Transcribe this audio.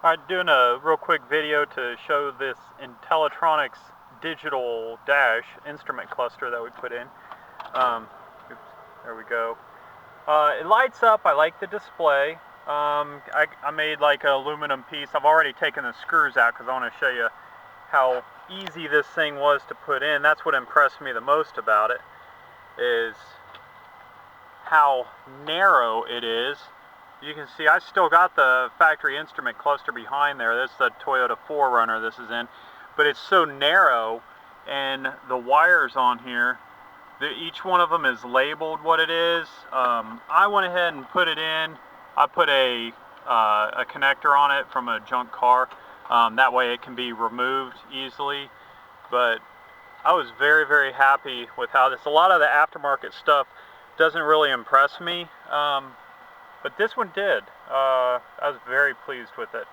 Alright, doing a real quick video to show this Intellitronix digital dash instrument cluster that we put in. Oops, there we go. It lights up. I like the display. I made like an aluminum piece. I've already taken the screws out because I want to show you how easy this thing was to put in. That's what impressed me the most about it, is how narrow it is. You can see I still got the factory instrument cluster behind there. This is the Toyota 4Runner this is in, but it's so narrow, and the wires on here, each one of them is labeled what it is. I went ahead and put it in. I put a connector on it from a junk car. That way it can be removed easily. But I was very, very happy with how this. A lot of the aftermarket stuff doesn't really impress me. But this one did. I was very pleased with it.